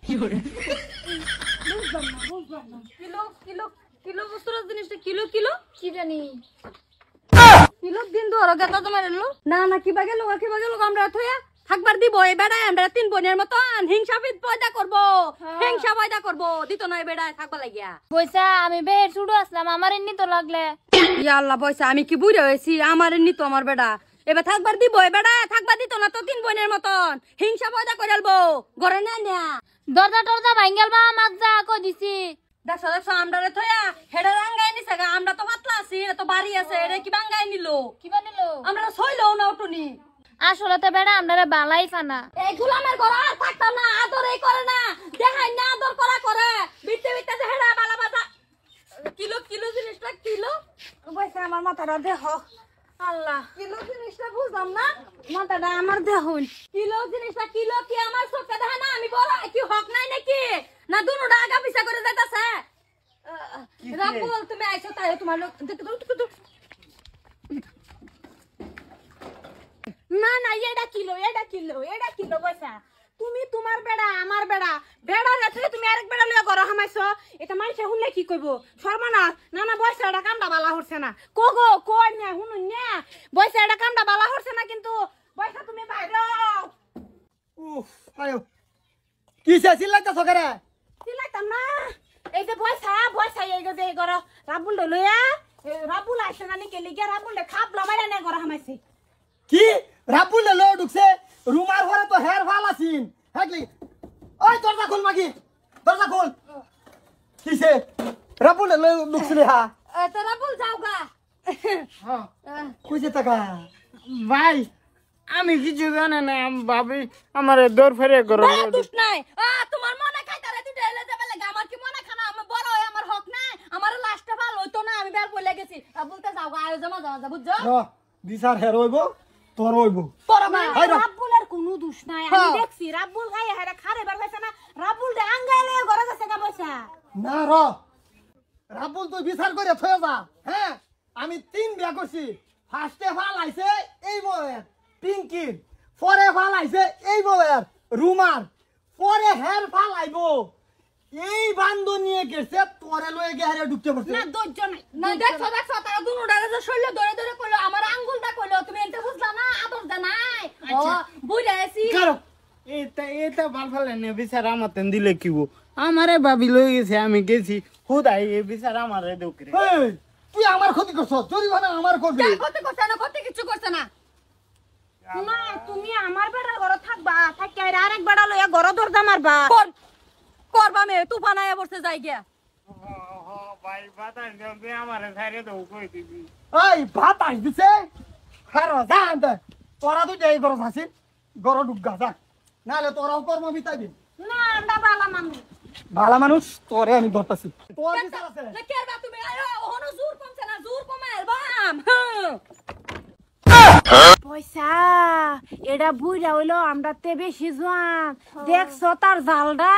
kilo kilo kilo বস্তুর জিনিসটা kilo kilo কি জানি কিলো দিন ধরে গেতা তোমার এলো না না কিবা গেল আমরা থইয়া থাকবার দিব এই বেড়ায় আমরা তিন বোনের মতন হিংসা পয়দা করবো হিংসা পয়দা করবো দিত নয় বেড়ায় থাকবা লাগিয়া বইসা আমি বেহের ছুড়ু আসলাম আমার এমনি তো লাগলে ইয়া আল্লাহ বয়সা আমি কি বুড়ে হয়েছি আমার এমনি তো আমার বেড়া এবার থাকবার দিব এই বেড়ায় থাকবার দিত না তো তিন বোনের মতন হিংসা পয়দা করে আলবো ঘরে না না দরজা টরজা ভাঙ্গেল বা মাছ যা কই দিছি দেখো দেখো আমরা রে থইয়া হেডা রাঙ্গাই নিছে গা আমরা তো পাতলা আছি এটা তো বাড়ি আছে এটা কি বাঙ্গাই নিলো কি বানিলো আমরা সইলো না উঠুনি আসলে তো বেড়া আমরা বালাই ফানা এই গোলামের ঘর আর থাকতাম না আদরই করে না দেখাই না আদর করা করে বিতে বিতে যে হেডা বালা বাজা কিলো কিলো জিনিসটা কিলো বইছে আমার মাথাটা দেহ আল্লাহ কিলো জিনিসটা বুঝলাম না মাথাটা আমার দেহুন কিলো জিনিসটা কিলো কি আমার চোখে দেখা না আমি বড় কি হক নাই নাকি না দুনোটা আগা পিছা করে যাইতাছে রাব্বুল তুমি আইছো তাই তোমার লোক না না এটা কিলো বইসা তুমি তোমার বেড়া আমার বেড়া বেড়া রাত্রে তুমি আরেক বেড়া লইয়া ঘর হামাইছো এটা মানুষে শুনলে কি কইব সর্বনাশ না না বয়সা এটা কামটা বালা হচ্ছে না কগো কই না শুনুন না বয়সা এটা কামটা বালা হচ্ছে না কিন্তু বয়সা তুমি বাইরে উফ আয়ো কি চিল্লাইতাছ করে চিল্লাইতাম না এই যে বয়সা এই যে ঘর রাবুল লইয়া রাবুল আসছে না নাকি লিগা রাবুল খাপলা মাইরা না ঘর হামাইছে কি রাপুলে লো ঢুকছে রুমার ঘরে তো হের ভাল আছিন হাগলি ওই দরজা খুল মাগি দরজা খুল কিসে রাপুলে লো ঢুকছিলি হা তো রাব্বুল যাওগা হ্যাঁ কইছে টাকা ভাই আমি কিছু জানি না ভাবি আমার দৌড় ফেরে করো দুষ্ট নাই তোমার মনে খাইতারে তুই ঢেলে যাবে লাগা আমার কি মনে খানা আমার বড় হয় আমার হক নাই আমার লাস্টটা ভালো হইতো না আমি বের পড়ে গেছি বলতে যাওগা আয়ো জমা জমা বুঝছো বিচার হের হইব তোর হইব রাব্বুলের কোনো দোষ নাই আমি দেখছি রাব্বুল গায়ে হেরা খারে বার হইছে না রাব্বুল দে আঙ্গাইলে ঘরে যাচ্ছে গা পয়সা না রাপুল তুই বিচার করে থয়ে যা হ্যাঁ আমি 3 বিয়া করছি ফার্স্টে ফাল আইছে এই বয়ের পিঙ্কির পরে ফাল আইছে এই বয়ের রুমার পরে হের ফাল আইবো এই বান্ধ নিয়ে গেছে তোরে লয়ে গে হেরে ঢুকতে পারছে না ধৈর্য নাই না দেখছো তারা দুনোটারে যে শৈল ধরে ধরে কইলো আমার আঙ্গুলটা কইলো তুমি এনতে বুঝলা না আদর দে নাই বুঝা আছি কারো এটা ভাল ফেলে নে বিচার আমার তেন দিলে কি আমারে ভাবি লই গেছে আমি গেছি খুদাই এই বিচার আমারে দেউকরে এই তুই আমার ক্ষতি করছ জরিমানা আমার করবি ক্ষতি করছে না ক্ষতি কিছু করছে না না তুমি আমার বেড়ার ঘরে থাকবা থাকি আর আরেক বেড়া লইয়া ঘর দরজা মারবা করবা মে তুফান আয়া বসে যাই গিয়া ভাই বাতাস দেবে আমারে ছাইরে দেও কই দিবি এই ভাত আইস দিছে খারো যা আনতে তোরা তো যাই গরজ আছিস গর ঢুক যা নালে তোরাও কর্ম বিতাইবি না আমরা বালা মানুষ ভালা মানুষ তোরে আমি ধরতাছি তোর বিচার আছে না কেরবা তুমি আয়ো ওহনো জোর কমছে না জোর কমায় বাম পয়সা এটা বুইরা হইলো আমরা তে বেশি জোয়ান দেখছো তার জালটা